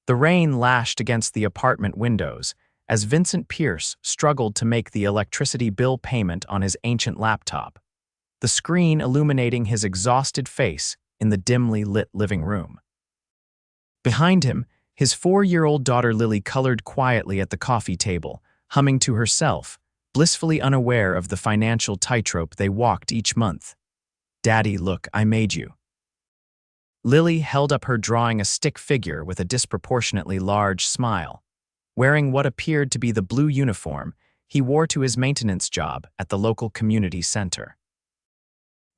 The rain lashed against the apartment windows as Vincent Pierce struggled to make the electricity bill payment on his ancient laptop, the screen illuminating his exhausted face in the dimly lit living room. Behind him, his 4-year-old daughter Lily colored quietly at the coffee table, humming to herself, blissfully unaware of the financial tightrope they walked each month. "Daddy, look, I made you." Lily held up her drawing a stick figure with a disproportionately large smile. Wearing what appeared to be the blue uniform he wore to his maintenance job at the local community center.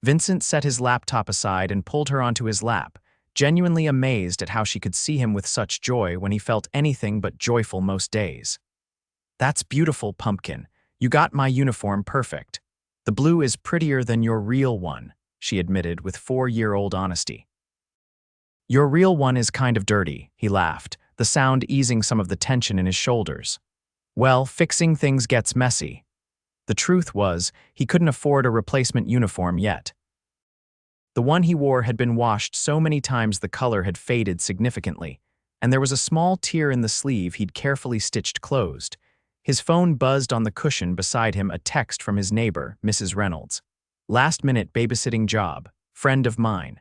Vincent set his laptop aside and pulled her onto his lap, genuinely amazed at how she could see him with such joy when he felt anything but joyful most days. "That's beautiful, Pumpkin. You got my uniform perfect. The blue is prettier than your real one," she admitted with 4-year-old honesty. "Your real one is kind of dirty," he laughed, the sound easing some of the tension in his shoulders. "Well, fixing things gets messy." The truth was, he couldn't afford a replacement uniform yet. The one he wore had been washed so many times the color had faded significantly, and there was a small tear in the sleeve he'd carefully stitched closed. His phone buzzed on the cushion beside him, a text from his neighbor, Mrs. Reynolds. "Last-minute babysitting job. Friend of mine.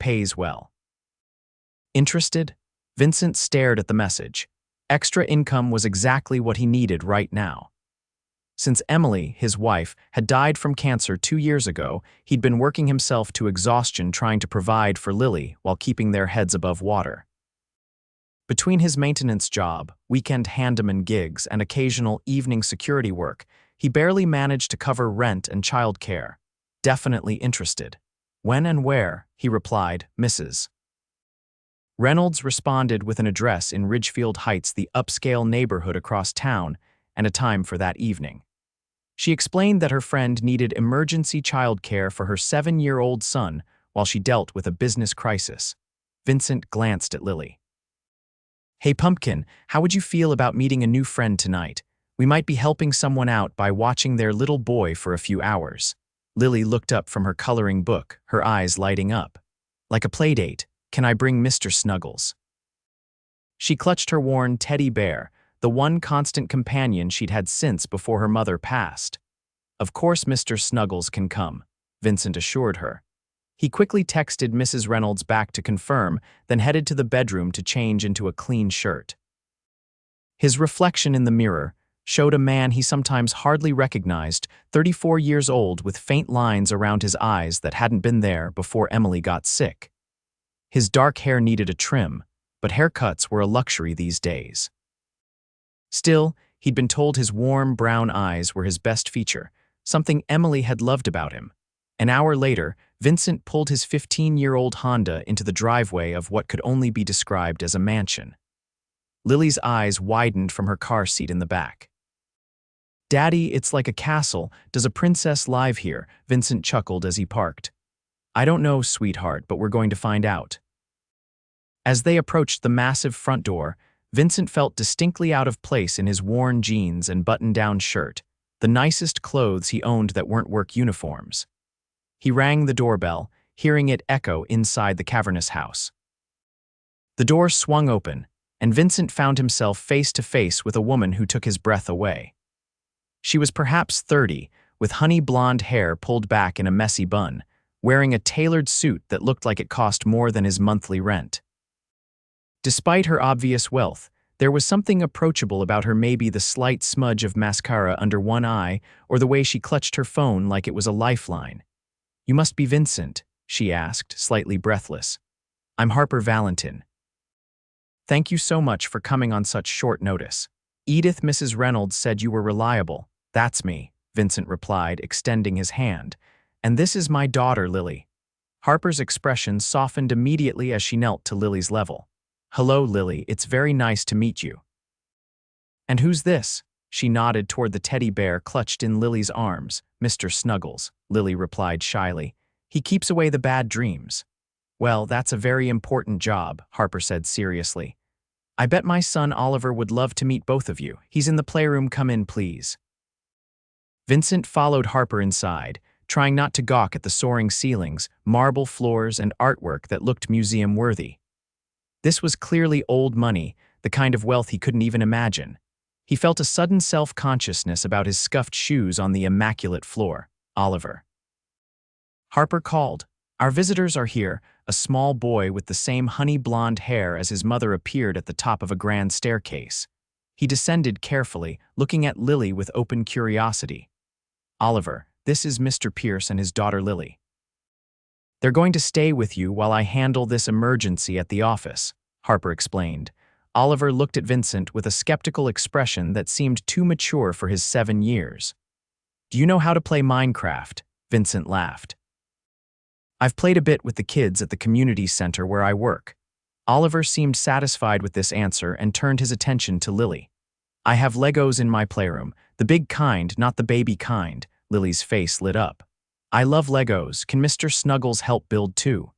Pays well." Interested? Vincent stared at the message. Extra income was exactly what he needed right now. Since Emily, his wife, had died from cancer 2 years ago, he'd been working himself to exhaustion trying to provide for Lily while keeping their heads above water. Between his maintenance job, weekend handyman gigs, and occasional evening security work, he barely managed to cover rent and childcare. "Definitely interested." "When and where?" he replied, "Mrs. Reynolds responded with an address in Ridgefield Heights, the upscale neighborhood across town, and a time for that evening. She explained that her friend needed emergency childcare for her 7-year-old son while she dealt with a business crisis. Vincent glanced at Lily. "Hey, Pumpkin, how would you feel about meeting a new friend tonight? We might be helping someone out by watching their little boy for a few hours." Lily looked up from her coloring book, her eyes lighting up. "Like a play date. Can I bring Mr. Snuggles?" She clutched her worn teddy bear, the one constant companion she'd had since before her mother passed. "Of course Mr. Snuggles can come," Vincent assured her. He quickly texted Mrs. Reynolds back to confirm, then headed to the bedroom to change into a clean shirt. His reflection in the mirror showed a man he sometimes hardly recognized, 34 years old with faint lines around his eyes that hadn't been there before Emily got sick. His dark hair needed a trim, but haircuts were a luxury these days. Still, he'd been told his warm brown eyes were his best feature, something Emily had loved about him. An hour later, Vincent pulled his 15-year-old Honda into the driveway of what could only be described as a mansion. Lily's eyes widened from her car seat in the back. "Daddy, it's like a castle. Does a princess live here?" Vincent chuckled as he parked. "I don't know, sweetheart, but we're going to find out." As they approached the massive front door, Vincent felt distinctly out of place in his worn jeans and button-down shirt, the nicest clothes he owned that weren't work uniforms. He rang the doorbell, hearing it echo inside the cavernous house. The door swung open, and Vincent found himself face to face with a woman who took his breath away. She was perhaps 30, with honey blonde hair pulled back in a messy bun, wearing a tailored suit that looked like it cost more than his monthly rent. Despite her obvious wealth, there was something approachable about her, maybe the slight smudge of mascara under one eye or the way she clutched her phone like it was a lifeline. "You must be Vincent," she asked, slightly breathless. "I'm Harper Valentin." "Thank you so much for coming on such short notice. Edith, Mrs. Reynolds said you were reliable." "That's me," Vincent replied, extending his hand. "And this is my daughter, Lily." Harper's expression softened immediately as she knelt to Lily's level. "Hello, Lily, it's very nice to meet you." "And who's this?" She nodded toward the teddy bear clutched in Lily's arms. "Mr. Snuggles," Lily replied shyly. "He keeps away the bad dreams." "Well, that's a very important job," Harper said seriously. "I bet my son Oliver would love to meet both of you. He's in the playroom. Come in, please." Vincent followed Harper inside, trying not to gawk at the soaring ceilings, marble floors, and artwork that looked museum-worthy. This was clearly old money, the kind of wealth he couldn't even imagine. He felt a sudden self-consciousness about his scuffed shoes on the immaculate floor. Oliver. Harper called. "Our visitors are here." A small boy with the same honey-blonde hair as his mother appeared at the top of a grand staircase. He descended carefully, looking at Lily with open curiosity. "Oliver, this is Mr. Pierce and his daughter Lily. They're going to stay with you while I handle this emergency at the office," Harper explained. Oliver looked at Vincent with a skeptical expression that seemed too mature for his 7 years. "Do you know how to play Minecraft?" Vincent laughed. "I've played a bit with the kids at the community center where I work." Oliver seemed satisfied with this answer and turned his attention to Lily. "I have Legos in my playroom, the big kind, not the baby kind." Lily's face lit up. "I love Legos. Can Mr. Snuggles help build too?"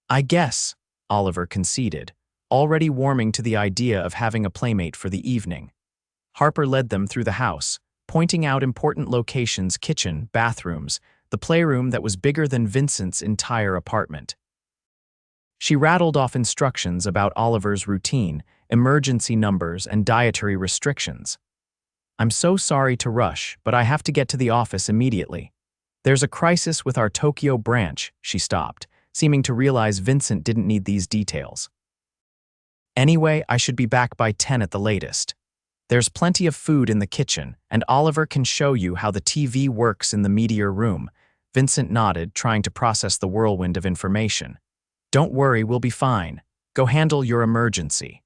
"I guess," Oliver conceded, already warming to the idea of having a playmate for the evening. Harper led them through the house, pointing out important locations: kitchen, bathrooms, the playroom that was bigger than Vincent's entire apartment. She rattled off instructions about Oliver's routine, emergency numbers, and dietary restrictions. "I'm so sorry to rush, but I have to get to the office immediately. There's a crisis with our Tokyo branch." She stopped, seeming to realize Vincent didn't need these details. "Anyway, I should be back by 10 at the latest. There's plenty of food in the kitchen, and Oliver can show you how the TV works in the media room." Vincent nodded, trying to process the whirlwind of information. "Don't worry, we'll be fine. Go handle your emergency."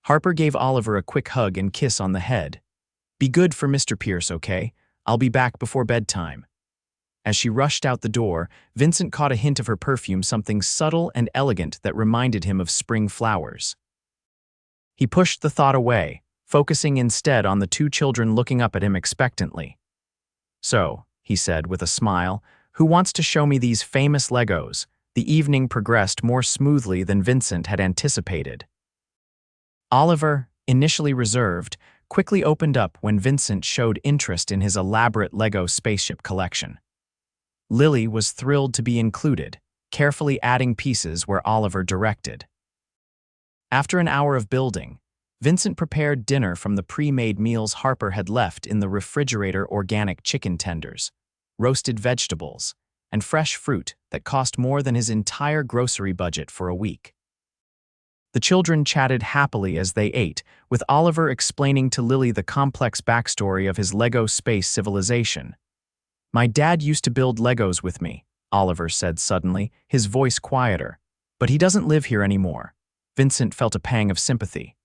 Harper gave Oliver a quick hug and kiss on the head. "Be good for Mr. Pierce, okay? I'll be back before bedtime." As she rushed out the door, Vincent caught a hint of her perfume, something subtle and elegant that reminded him of spring flowers. He pushed the thought away, focusing instead on the 2 children looking up at him expectantly. "So," he said with a smile, "who wants to show me these famous Legos?" The evening progressed more smoothly than Vincent had anticipated. Oliver, initially reserved, quickly opened up when Vincent showed interest in his elaborate Lego spaceship collection. Lily was thrilled to be included, carefully adding pieces where Oliver directed. After an hour of building, Vincent prepared dinner from the pre-made meals Harper had left in the refrigerator: organic chicken tenders, roasted vegetables, and fresh fruit that cost more than his entire grocery budget for a week. The children chatted happily as they ate, with Oliver explaining to Lily the complex backstory of his Lego space civilization. "My dad used to build Legos with me," Oliver said suddenly, his voice quieter. "But he doesn't live here anymore." Vincent felt a pang of sympathy.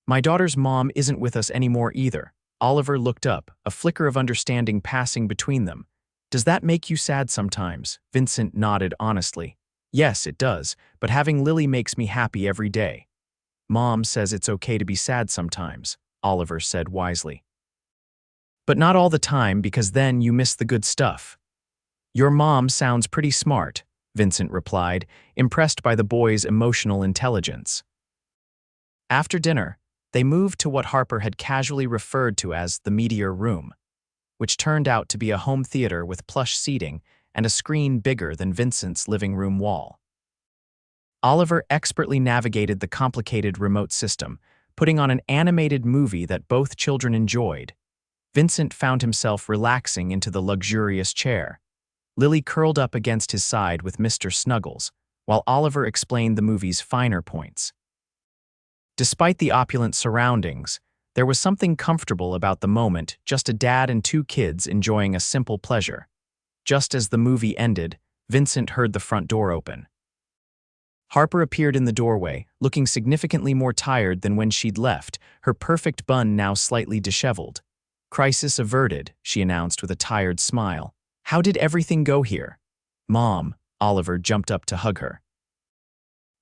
"My daughter's mom isn't with us anymore either." Oliver looked up, a flicker of understanding passing between them. "Does that make you sad sometimes?" Vincent nodded honestly. "Yes, it does, but having Lily makes me happy every day." "Mom says it's okay to be sad sometimes," Oliver said wisely. "But not all the time, because then you miss the good stuff." "Your mom sounds pretty smart," Vincent replied, impressed by the boy's emotional intelligence. After dinner, they moved to what Harper had casually referred to as the media room, which turned out to be a home theater with plush seating and a screen bigger than Vincent's living room wall. Oliver expertly navigated the complicated remote system, putting on an animated movie that both children enjoyed. Vincent found himself relaxing into the luxurious chair. Lily curled up against his side with Mr. Snuggles, while Oliver explained the movie's finer points. Despite the opulent surroundings, there was something comfortable about the moment, just a dad and 2 kids enjoying a simple pleasure. Just as the movie ended, Vincent heard the front door open. Harper appeared in the doorway, looking significantly more tired than when she'd left, her perfect bun now slightly disheveled. "Crisis averted," she announced with a tired smile. "How did everything go here?" "Mom," Oliver jumped up to hug her.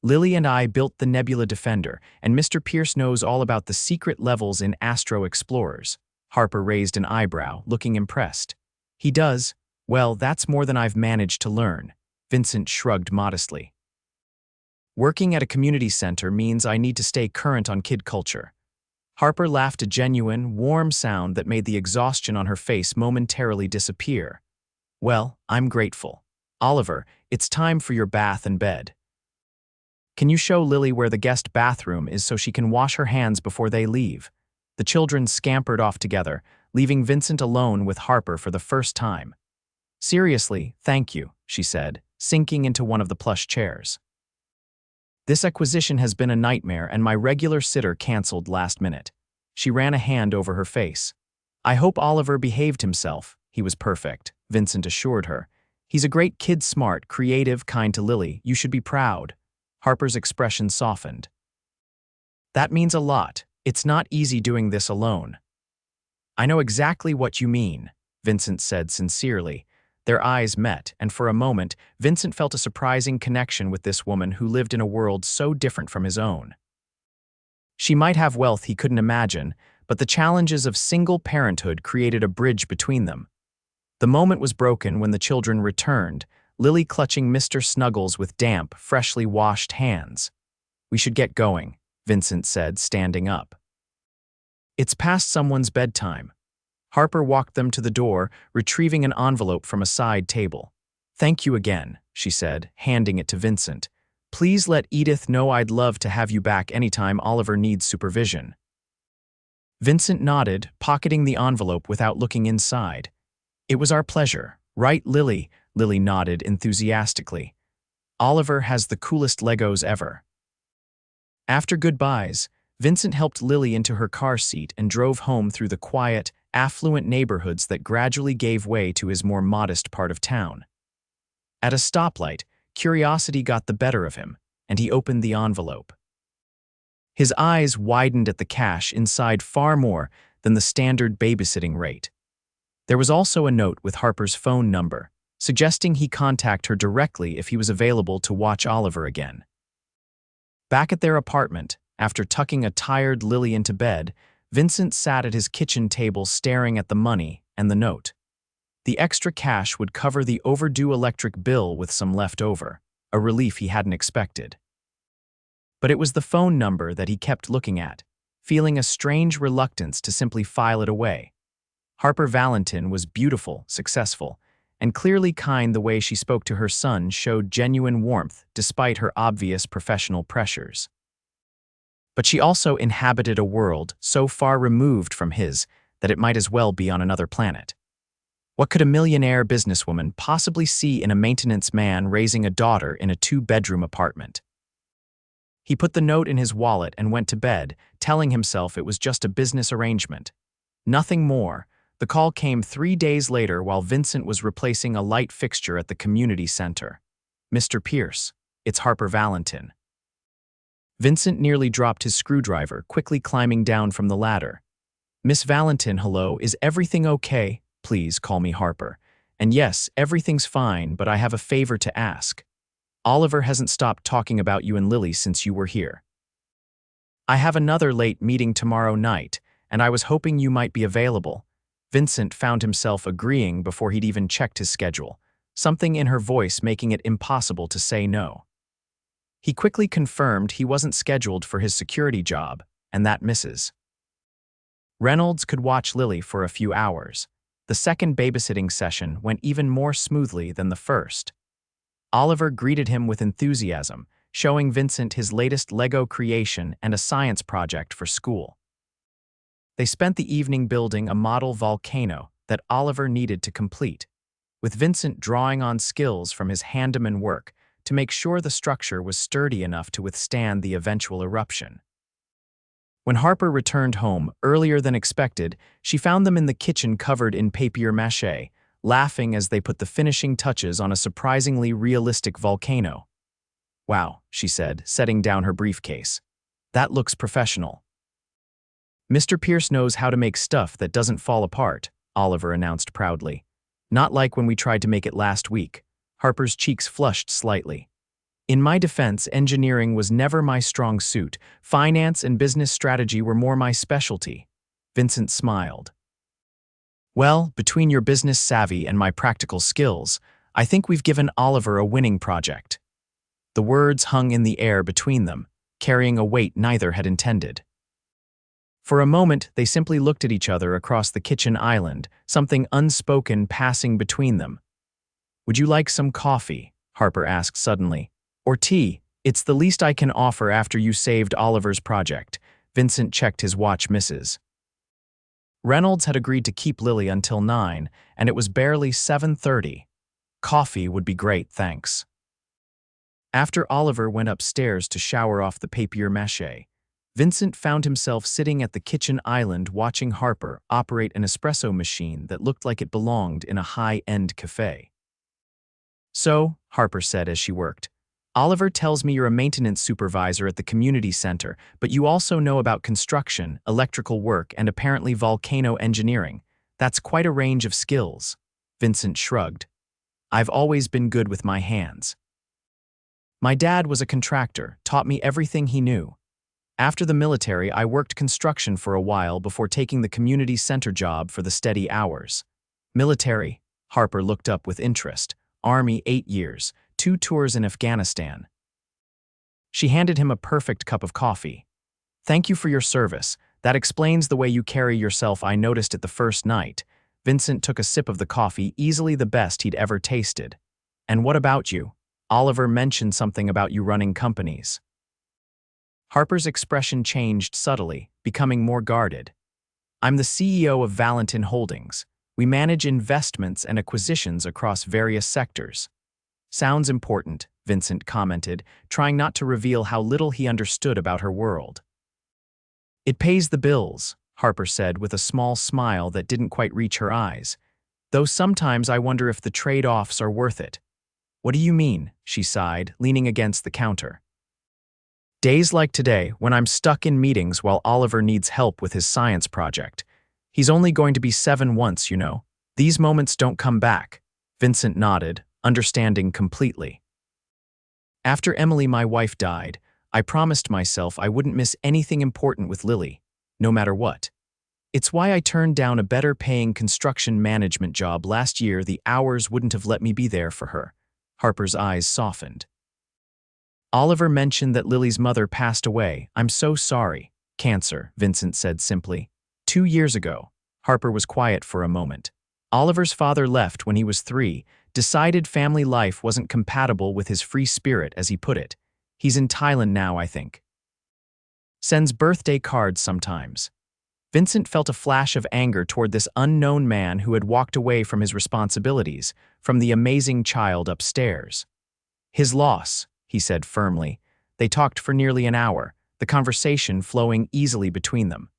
"Lily and I built the Nebula Defender, and Mr. Pierce knows all about the secret levels in Astro Explorers." Harper raised an eyebrow, looking impressed. "He does? Well, that's more than I've managed to learn." Vincent shrugged modestly. "Working at a community center means I need to stay current on kid culture." Harper laughed, a genuine, warm sound that made the exhaustion on her face momentarily disappear. "Well, I'm grateful. Oliver, it's time for your bath and bed." Can you show Lily where the guest bathroom is so she can wash her hands before they leave? The children scampered off together, leaving Vincent alone with Harper for the first time. Seriously, thank you, she said, sinking into one of the plush chairs. This acquisition has been a nightmare and my regular sitter canceled last minute. She ran a hand over her face. I hope Oliver behaved himself. He was perfect, Vincent assured her. He's a great kid, smart, creative, kind to Lily. You should be proud. Harper's expression softened. That means a lot. It's not easy doing this alone. I know exactly what you mean, Vincent said sincerely. Their eyes met, and for a moment, Vincent felt a surprising connection with this woman who lived in a world so different from his own. She might have wealth he couldn't imagine, but the challenges of single parenthood created a bridge between them. The moment was broken when the children returned, Lily clutching Mr. Snuggles with damp, freshly washed hands. We should get going, Vincent said, standing up. It's past someone's bedtime. Harper walked them to the door, retrieving an envelope from a side table. Thank you again, she said, handing it to Vincent. Please let Edith know I'd love to have you back anytime Oliver needs supervision. Vincent nodded, pocketing the envelope without looking inside. It was our pleasure, right, Lily? Lily nodded enthusiastically. Oliver has the coolest Legos ever. After goodbyes, Vincent helped Lily into her car seat and drove home through the quiet, affluent neighborhoods that gradually gave way to his more modest part of town. At a stoplight, curiosity got the better of him, and he opened the envelope. His eyes widened at the cash inside far more than the standard babysitting rate. There was also a note with Harper's phone number, suggesting he contact her directly if he was available to watch Oliver again. Back at their apartment, after tucking a tired Lily into bed, Vincent sat at his kitchen table staring at the money and the note. The extra cash would cover the overdue electric bill with some left over, a relief he hadn't expected. But it was the phone number that he kept looking at, feeling a strange reluctance to simply file it away. Harper Valentin was beautiful, successful, and clearly kind. The way she spoke to her son showed genuine warmth despite her obvious professional pressures. But she also inhabited a world so far removed from his that it might as well be on another planet. What could a millionaire businesswoman possibly see in a maintenance man raising a daughter in a two-bedroom apartment? He put the note in his wallet and went to bed, telling himself it was just a business arrangement. Nothing more. The call came 3 days later while Vincent was replacing a light fixture at the community center. Mr. Pierce, it's Harper Valentin. Vincent nearly dropped his screwdriver, quickly climbing down from the ladder. Miss Valentin, hello, is everything okay? Please call me Harper. And yes, everything's fine, but I have a favor to ask. Oliver hasn't stopped talking about you and Lily since you were here. I have another late meeting tomorrow night, and I was hoping you might be available. Vincent found himself agreeing before he'd even checked his schedule, something in her voice making it impossible to say no. He quickly confirmed he wasn't scheduled for his security job, and that misses. Reynolds could watch Lily for a few hours. The second babysitting session went even more smoothly than the first. Oliver greeted him with enthusiasm, showing Vincent his latest Lego creation and a science project for school. They spent the evening building a model volcano that Oliver needed to complete, with Vincent drawing on skills from his handyman work to make sure the structure was sturdy enough to withstand the eventual eruption. When Harper returned home earlier than expected, she found them in the kitchen covered in papier-mâché, laughing as they put the finishing touches on a surprisingly realistic volcano. Wow, she said, setting down her briefcase. That looks professional. Mr. Pierce knows how to make stuff that doesn't fall apart, Oliver announced proudly. Not like when we tried to make it last week. Harper's cheeks flushed slightly. In my defense, engineering was never my strong suit. Finance and business strategy were more my specialty. Vincent smiled. Well, between your business savvy and my practical skills, I think we've given Oliver a winning project. The words hung in the air between them, carrying a weight neither had intended. For a moment, they simply looked at each other across the kitchen island, something unspoken passing between them. Would you like some coffee? Harper asked suddenly. Or tea? It's the least I can offer after you saved Oliver's project. Vincent checked his watch. Mrs. Reynolds had agreed to keep Lily until 9, and it was barely 7:30. Coffee would be great, thanks. After Oliver went upstairs to shower off the papier-mâché, Vincent found himself sitting at the kitchen island watching Harper operate an espresso machine that looked like it belonged in a high-end cafe. "So," Harper said as she worked, "Oliver tells me you're a maintenance supervisor at the community center, but you also know about construction, electrical work, and apparently volcano engineering. That's quite a range of skills." Vincent shrugged. "I've always been good with my hands. My dad was a contractor, taught me everything he knew. After the military, I worked construction for a while before taking the community center job for the steady hours." "Military?" Harper looked up with interest. "Army, 8 years, 2 tours in Afghanistan." She handed him a perfect cup of coffee. "Thank you for your service. That explains the way you carry yourself. I noticed it the first night." Vincent took a sip of the coffee, easily the best he'd ever tasted. "And what about you? Oliver mentioned something about you running companies." Harper's expression changed subtly, becoming more guarded. "I'm the CEO of Valentin Holdings. We manage investments and acquisitions across various sectors." "Sounds important," Vincent commented, trying not to reveal how little he understood about her world. "It pays the bills," Harper said with a small smile that didn't quite reach her eyes. "Though sometimes I wonder if the trade-offs are worth it." "What do you mean?" she sighed, leaning against the counter. "Days like today, when I'm stuck in meetings while Oliver needs help with his science project. He's only going to be 7 once, you know. These moments don't come back." Vincent nodded, understanding completely. "After Emily, my wife, died, I promised myself I wouldn't miss anything important with Lily, no matter what. It's why I turned down a better-paying construction management job last year. The hours wouldn't have let me be there for her." Harper's eyes softened. "Oliver mentioned that Lily's mother passed away. I'm so sorry." "Cancer," Vincent said simply. 2 years ago." Harper was quiet for a moment. "Oliver's father left when he was 3, decided family life wasn't compatible with his free spirit, as he put it. He's in Thailand now, I think. Sends birthday cards sometimes." Vincent felt a flash of anger toward this unknown man who had walked away from his responsibilities, from the amazing child upstairs. "His loss," he said firmly. They talked for nearly an hour, the conversation flowing easily between them.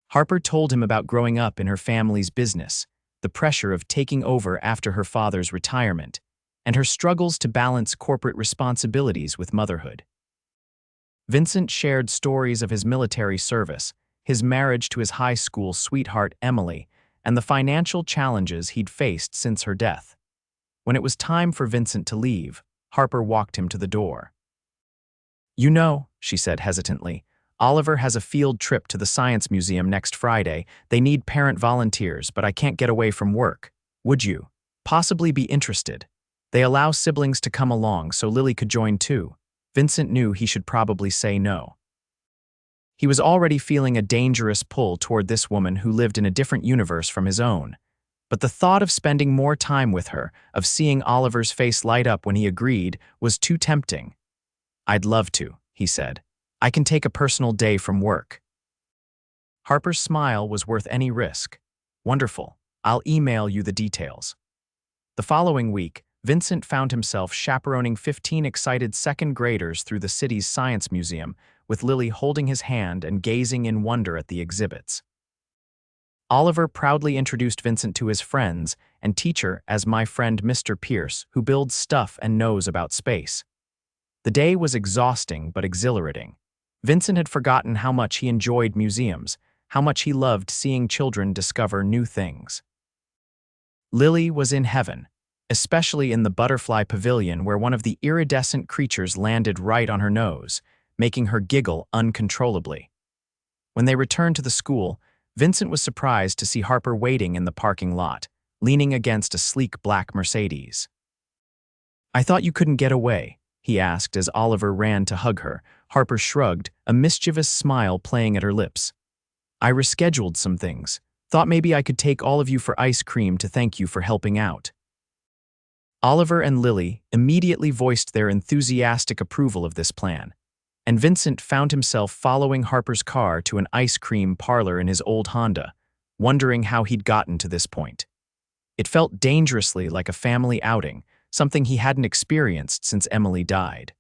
Harper told him about growing up in her family's business, the pressure of taking over after her father's retirement, and her struggles to balance corporate responsibilities with motherhood. Vincent shared stories of his military service, his marriage to his high school sweetheart Emily, and the financial challenges he'd faced since her death. When it was time for Vincent to leave, Harper walked him to the door. "You know," she said hesitantly, "Oliver has a field trip to the Science Museum next Friday. They need parent volunteers, but I can't get away from work. Would you possibly be interested? They allow siblings to come along so Lily could join too." Vincent knew he should probably say no. He was already feeling a dangerous pull toward this woman who lived in a different universe from his own. But the thought of spending more time with her, of seeing Oliver's face light up when he agreed, was too tempting. "I'd love to," he said. "I can take a personal day from work." Harper's smile was worth any risk. "Wonderful. I'll email you the details." The following week, Vincent found himself chaperoning 15 excited second graders through the city's science museum, with Lily holding his hand and gazing in wonder at the exhibits. Oliver proudly introduced Vincent to his friends and teacher as "my friend Mr. Pierce, who builds stuff and knows about space." The day was exhausting but exhilarating. Vincent had forgotten how much he enjoyed museums, how much he loved seeing children discover new things. Lily was in heaven, especially in the butterfly pavilion where one of the iridescent creatures landed right on her nose, making her giggle uncontrollably. When they returned to the school, Vincent was surprised to see Harper waiting in the parking lot, leaning against a sleek black Mercedes. "I thought you couldn't get away," he asked as Oliver ran to hug her. Harper shrugged, a mischievous smile playing at her lips. "I rescheduled some things. Thought maybe I could take all of you for ice cream to thank you for helping out." Oliver and Lily immediately voiced their enthusiastic approval of this plan, and Vincent found himself following Harper's car to an ice cream parlor in his old Honda, wondering how he'd gotten to this point. It felt dangerously like a family outing, something he hadn't experienced since Emily died.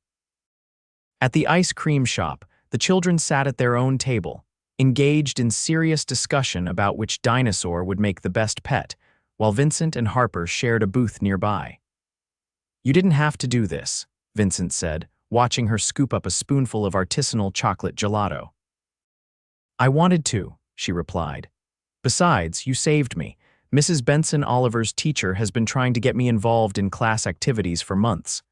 At the ice cream shop, the children sat at their own table, engaged in serious discussion about which dinosaur would make the best pet, while Vincent and Harper shared a booth nearby. "You didn't have to do this," Vincent said, watching her scoop up a spoonful of artisanal chocolate gelato. "I wanted to," she replied. "Besides, you saved me. Mrs. Benson Oliver's teacher has been trying to get me involved in class activities for months.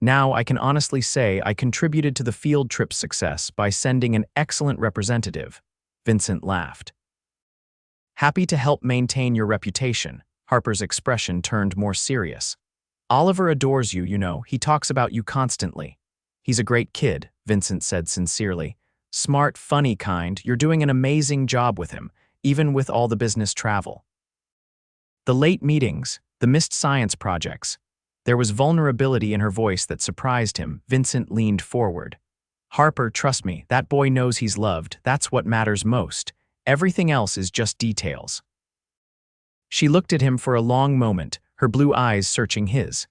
Now I can honestly say I contributed to the field trip's success by sending an excellent representative." Vincent laughed. "Happy to help maintain your reputation." Harper's expression turned more serious. "Oliver adores you, you know. He talks about you constantly." "He's a great kid," Vincent said sincerely. "Smart, funny kind. You're doing an amazing job with him, even with all the business travel." The late meetings, the missed science projects. There was vulnerability in her voice that surprised him. Vincent leaned forward. "Harper, trust me, that boy knows he's loved. That's what matters most. Everything else is just details." She looked at him for a long moment, her blue eyes searching his.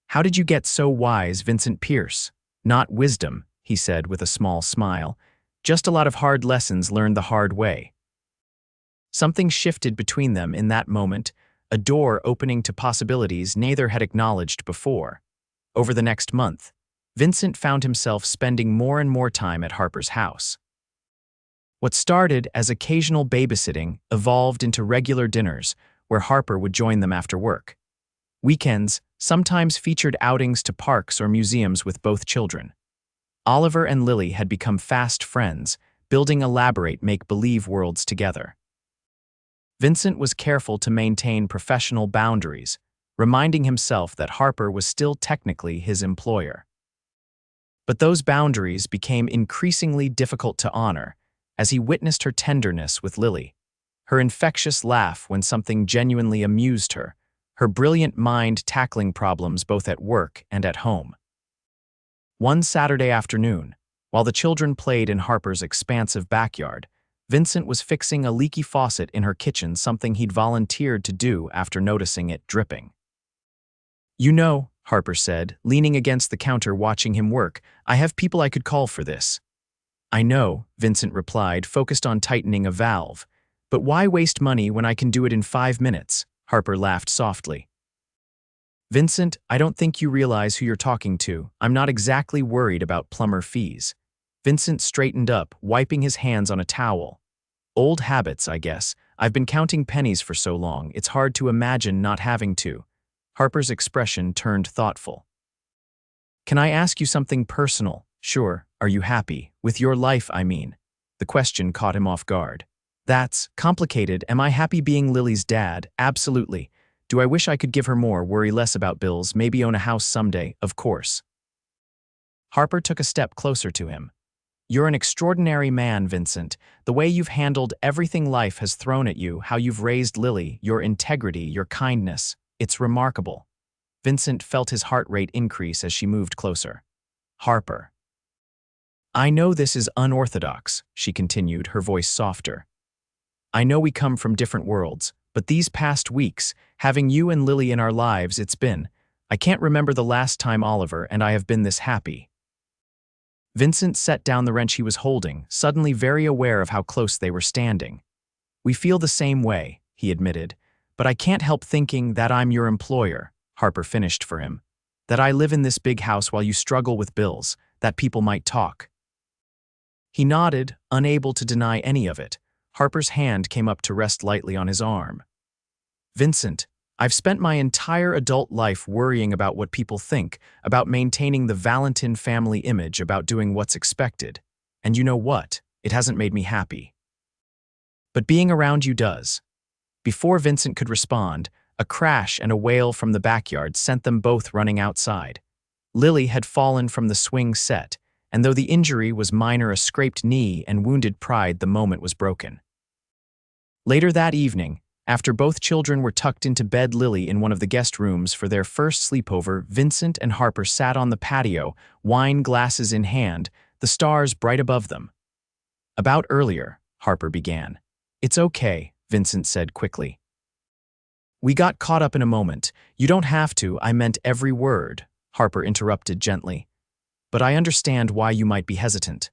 "How did you get so wise, Vincent Pierce?" "Not wisdom," he said with a small smile. "Just a lot of hard lessons learned the hard way." Something shifted between them in that moment, a door opening to possibilities neither had acknowledged before. Over the next month, Vincent found himself spending more and more time at Harper's house. What started as occasional babysitting evolved into regular dinners, where Harper would join them after work. Weekends sometimes featured outings to parks or museums with both children. Oliver and Lily had become fast friends, building elaborate make-believe worlds together. Vincent was careful to maintain professional boundaries, reminding himself that Harper was still technically his employer. But those boundaries became increasingly difficult to honor as he witnessed her tenderness with Lily, her infectious laugh when something genuinely amused her, her brilliant mind tackling problems both at work and at home. One Saturday afternoon, while the children played in Harper's expansive backyard, Vincent was fixing a leaky faucet in her kitchen, something he'd volunteered to do after noticing it dripping. "You know," Harper said, leaning against the counter watching him work, "I have people I could call for this." "I know," Vincent replied, focused on tightening a valve. "But why waste money when I can do it in 5 minutes?" Harper laughed softly. "Vincent, I don't think you realize who you're talking to. I'm not exactly worried about plumber fees." Vincent straightened up, wiping his hands on a towel. "Old habits, I guess. I've been counting pennies for so long, it's hard to imagine not having to." Harper's expression turned thoughtful. "Can I ask you something personal?" "Sure. Are you happy? With your life, I mean." The question caught him off guard. "That's complicated. Am I happy being Lily's dad? Absolutely. Do I wish I could give her more, worry less about bills, maybe own a house someday? Of course." Harper took a step closer to him. "You're an extraordinary man, Vincent. The way you've handled everything life has thrown at you, how you've raised Lily, your integrity, your kindness. It's remarkable." Vincent felt his heart rate increase as she moved closer. "Harper. I know this is unorthodox," she continued, her voice softer. "I know we come from different worlds, but these past weeks, having you and Lily in our lives, I can't remember the last time Oliver and I have been this happy." Vincent set down the wrench he was holding, suddenly very aware of how close they were standing. "We feel the same way," he admitted, "but I can't help thinking that I'm your employer," Harper finished for him. "That I live in this big house while you struggle with bills, that people might talk." He nodded, unable to deny any of it. Harper's hand came up to rest lightly on his arm. "Vincent, I've spent my entire adult life worrying about what people think, about maintaining the Valentin family image, about doing what's expected. And you know what? It hasn't made me happy. But being around you does." Before Vincent could respond, a crash and a wail from the backyard sent them both running outside. Lily had fallen from the swing set, and though the injury was minor, a scraped knee and wounded pride, the moment was broken. Later that evening, After both children were tucked into bed, Lily in one of the guest rooms for their first sleepover, Vincent and Harper sat on the patio, wine glasses in hand, the stars bright above them. "About earlier," Harper began. "It's okay," Vincent said quickly. "We got caught up in a moment. You don't have to, I meant every word," Harper interrupted gently. "But I understand why you might be hesitant.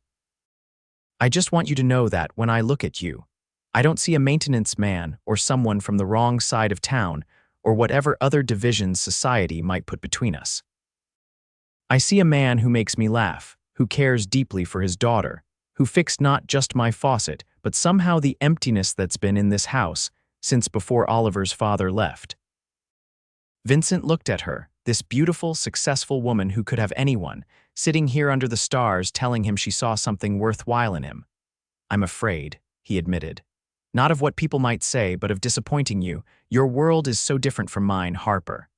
I just want you to know that when I look at you, I don't see a maintenance man or someone from the wrong side of town or whatever other divisions society might put between us. I see a man who makes me laugh, who cares deeply for his daughter, who fixed not just my faucet, but somehow the emptiness that's been in this house since before Oliver's father left." Vincent looked at her, this beautiful, successful woman who could have anyone, sitting here under the stars telling him she saw something worthwhile in him. "I'm afraid," he admitted. "Not of what people might say, but of disappointing you. Your world is so different from mine, Harper.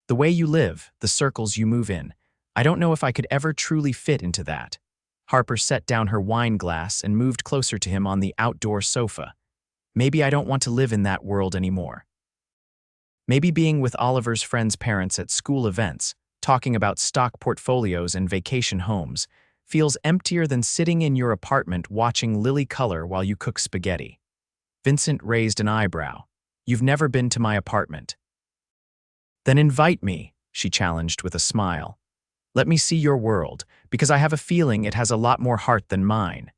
The way you live, the circles you move in, I don't know if I could ever truly fit into that." Harper set down her wine glass and moved closer to him on the outdoor sofa. "Maybe I don't want to live in that world anymore. Maybe being with Oliver's friends' parents at school events, talking about stock portfolios and vacation homes, feels emptier than sitting in your apartment watching Lily color while you cook spaghetti." Vincent raised an eyebrow. "You've never been to my apartment." "Then invite me," she challenged with a smile. "Let me see your world, because I have a feeling it has a lot more heart than mine."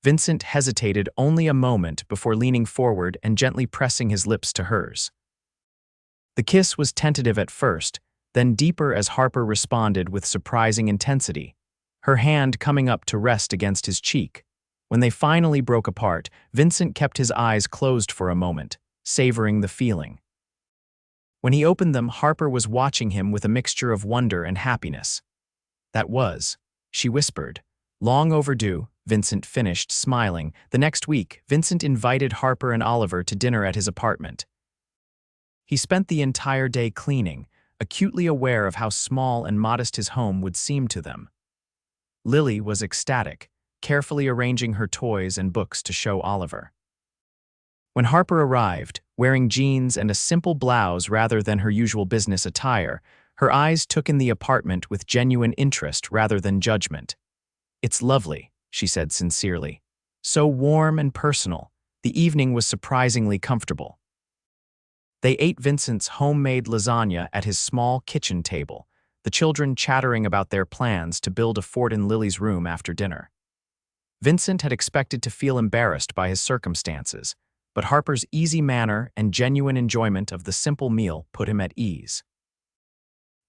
Vincent hesitated only a moment before leaning forward and gently pressing his lips to hers. The kiss was tentative at first, then deeper as Harper responded with surprising intensity, her hand coming up to rest against his cheek. When they finally broke apart, Vincent kept his eyes closed for a moment, savoring the feeling. When he opened them, Harper was watching him with a mixture of wonder and happiness. "That was," she whispered. "Long overdue," Vincent finished, smiling. The next week, Vincent invited Harper and Oliver to dinner at his apartment. He spent the entire day cleaning, acutely aware of how small and modest his home would seem to them. Lily was ecstatic, carefully arranging her toys and books to show Oliver. When Harper arrived, wearing jeans and a simple blouse rather than her usual business attire, her eyes took in the apartment with genuine interest rather than judgment. "It's lovely," she said sincerely. "So warm and personal. The evening was surprisingly comfortable." They ate Vincent's homemade lasagna at his small kitchen table, the children chattering about their plans to build a fort in Lily's room after dinner. Vincent had expected to feel embarrassed by his circumstances, but Harper's easy manner and genuine enjoyment of the simple meal put him at ease.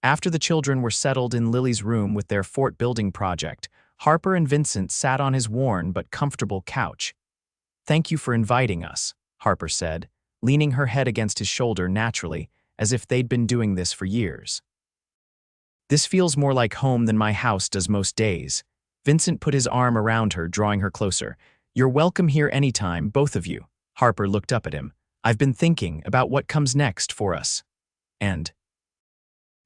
After the children were settled in Lily's room with their fort-building project, Harper and Vincent sat on his worn but comfortable couch. "Thank you for inviting us," Harper said, leaning her head against his shoulder naturally, as if they'd been doing this for years. "This feels more like home than my house does most days." Vincent put his arm around her, drawing her closer. "You're welcome here anytime, both of you." Harper looked up at him. "I've been thinking about what comes next for us. And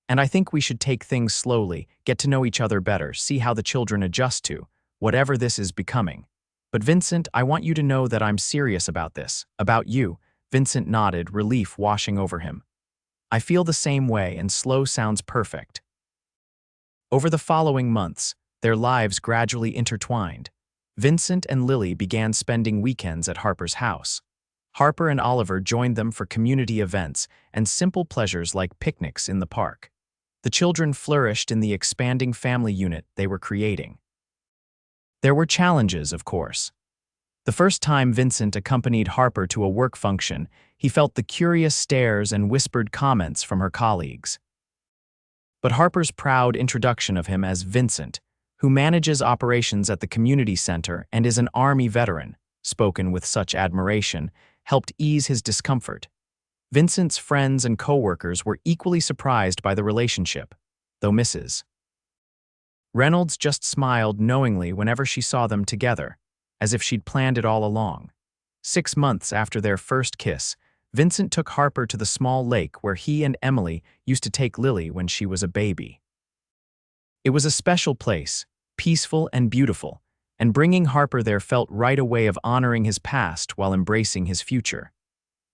I think we should take things slowly, get to know each other better, see how the children adjust to whatever this is becoming. But Vincent, I want you to know that I'm serious about this, about you." Vincent nodded, relief washing over him. "I feel the same way, and slow sounds perfect." Over the following months, their lives gradually intertwined. Vincent and Lily began spending weekends at Harper's house. Harper and Oliver joined them for community events and simple pleasures like picnics in the park. The children flourished in the expanding family unit they were creating. There were challenges, of course. The first time Vincent accompanied Harper to a work function, he felt the curious stares and whispered comments from her colleagues. But Harper's proud introduction of him as Vincent, who manages operations at the community center and is an Army veteran, spoken with such admiration, helped ease his discomfort. Vincent's friends and coworkers were equally surprised by the relationship, though Mrs. Reynolds just smiled knowingly whenever she saw them together, as if she'd planned it all along. 6 months after their first kiss, Vincent took Harper to the small lake where he and Emily used to take Lily when she was a baby. It was a special place, peaceful and beautiful, and bringing Harper there felt right a way of honoring his past while embracing his future.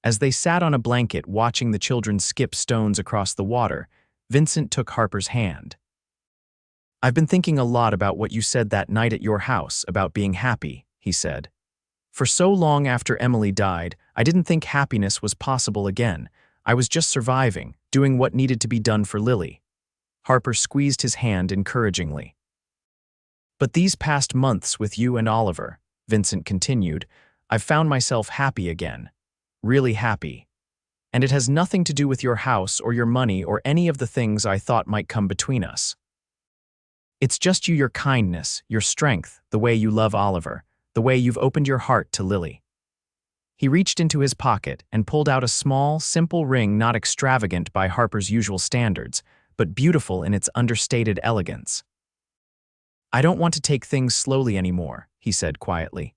As they sat on a blanket watching the children skip stones across the water, Vincent took Harper's hand. "I've been thinking a lot about what you said that night at your house about being happy," he said. "For so long after Emily died, I didn't think happiness was possible again. I was just surviving, doing what needed to be done for Lily." Harper squeezed his hand encouragingly. "But these past months with you and Oliver," Vincent continued, "I've found myself happy again. Really happy. And it has nothing to do with your house or your money or any of the things I thought might come between us. It's just your kindness, your strength, the way you love Oliver, the way you've opened your heart to Lily." He reached into his pocket and pulled out a small, simple ring not extravagant by Harper's usual standards, but beautiful in its understated elegance. "I don't want to take things slowly anymore," he said quietly.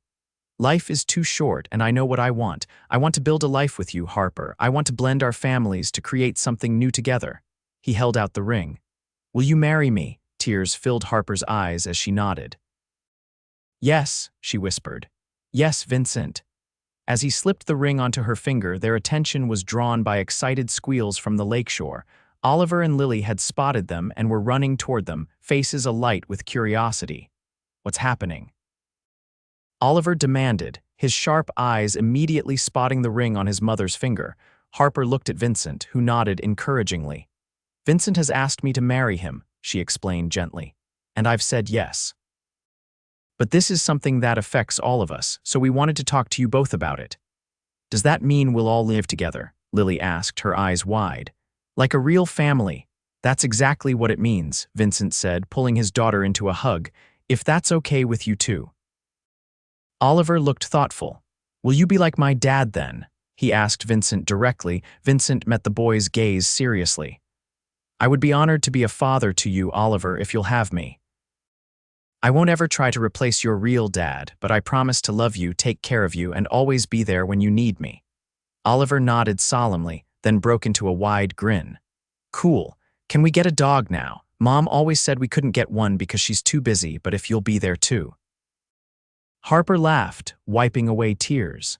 "Life is too short, and I know what I want. I want to build a life with you, Harper. I want to blend our families to create something new together." He held out the ring. "Will you marry me?" Tears filled Harper's eyes as she nodded. "Yes," she whispered. "Yes, Vincent." As he slipped the ring onto her finger, their attention was drawn by excited squeals from the lakeshore. Oliver and Lily had spotted them and were running toward them, faces alight with curiosity. "What's happening?" Oliver demanded, his sharp eyes immediately spotting the ring on his mother's finger. Harper looked at Vincent, who nodded encouragingly. "Vincent has asked me to marry him," she explained gently, "and I've said yes. But this is something that affects all of us, so we wanted to talk to you both about it." "Does that mean we'll all live together?" Lily asked, her eyes wide. "Like a real family." "That's exactly what it means," Vincent said, pulling his daughter into a hug. "If that's okay with you too." Oliver looked thoughtful. "Will you be like my dad then?" he asked Vincent directly. Vincent met the boy's gaze seriously. "I would be honored to be a father to you, Oliver, if you'll have me. I won't ever try to replace your real dad, but I promise to love you, take care of you, and always be there when you need me." Oliver nodded solemnly, then broke into a wide grin. "Cool. Can we get a dog now? Mom always said we couldn't get one because she's too busy, but if you'll be there too." Harper laughed, wiping away tears.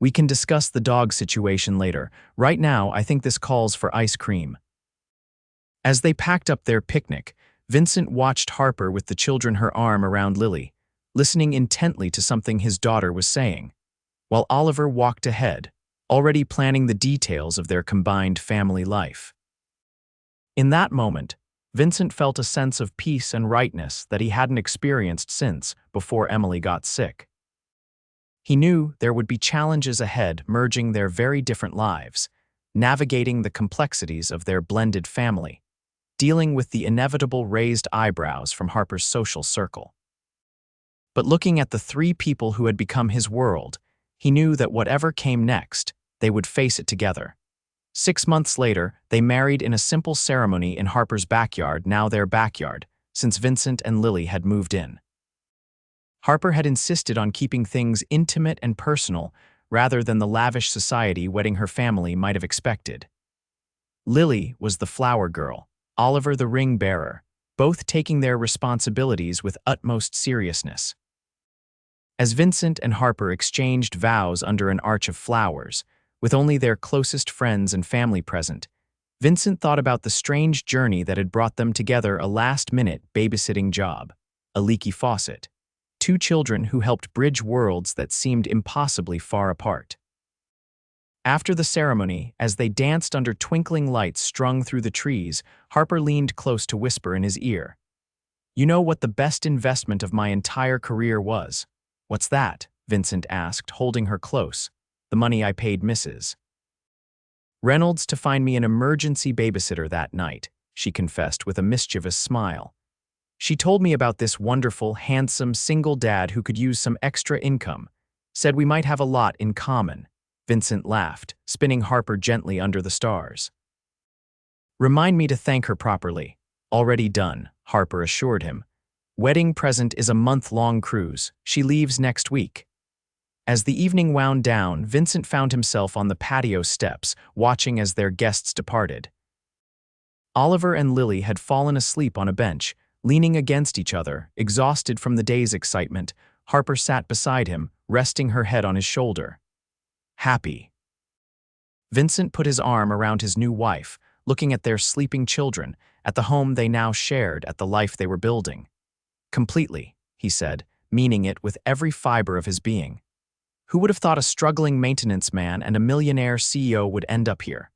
"We can discuss the dog situation later. Right now, I think this calls for ice cream." As they packed up their picnic, Vincent watched Harper with the children, her arm around Lily, listening intently to something his daughter was saying, while Oliver walked ahead, already planning the details of their combined family life. In that moment, Vincent felt a sense of peace and rightness that he hadn't experienced since before Emily got sick. He knew there would be challenges ahead merging their very different lives, navigating the complexities of their blended family, dealing with the inevitable raised eyebrows from Harper's social circle. But looking at the three people who had become his world, he knew that whatever came next, they would face it together. 6 months later, they married in a simple ceremony in Harper's backyard, now their backyard, since Vincent and Lily had moved in. Harper had insisted on keeping things intimate and personal rather than the lavish society wedding her family might have expected. Lily was the flower girl, Oliver the ring bearer, both taking their responsibilities with utmost seriousness. As Vincent and Harper exchanged vows under an arch of flowers, with only their closest friends and family present, Vincent thought about the strange journey that had brought them together: a last-minute babysitting job, a leaky faucet, 2 children who helped bridge worlds that seemed impossibly far apart. After the ceremony, as they danced under twinkling lights strung through the trees, Harper leaned close to whisper in his ear, "You know what the best investment of my entire career was?" "What's that?" Vincent asked, holding her close. "The money I paid Mrs. Reynolds to find me an emergency babysitter that night," she confessed with a mischievous smile. "She told me about this wonderful, handsome, single dad who could use some extra income. Said we might have a lot in common." Vincent laughed, spinning Harper gently under the stars. "Remind me to thank her properly." "Already done," Harper assured him. "Wedding present is a month-long cruise. She leaves next week." As the evening wound down, Vincent found himself on the patio steps, watching as their guests departed. Oliver and Lily had fallen asleep on a bench, leaning against each other, exhausted from the day's excitement. Harper sat beside him, resting her head on his shoulder. "Happy." Vincent put his arm around his new wife, looking at their sleeping children, at the home they now shared, at the life they were building. Completely, he said, meaning it with every fiber of his being. Who would have thought a struggling maintenance man and a millionaire CEO would end up here?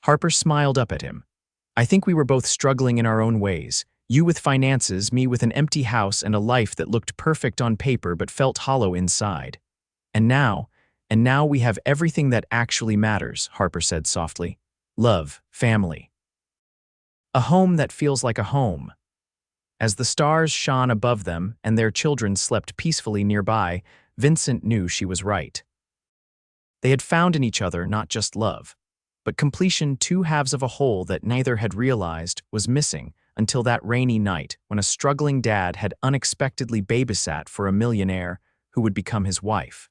Harper smiled up at him. I think we were both struggling in our own ways. You with finances, me with an empty house and a life that looked perfect on paper but felt hollow inside. And now we have everything that actually matters, Harper said softly. Love, family. A home that feels like a home. As the stars shone above them and their children slept peacefully nearby, Vincent knew she was right. They had found in each other not just love, but completion, two halves of a whole that neither had realized was missing until that rainy night when a struggling dad had unexpectedly babysat for a millionaire who would become his wife.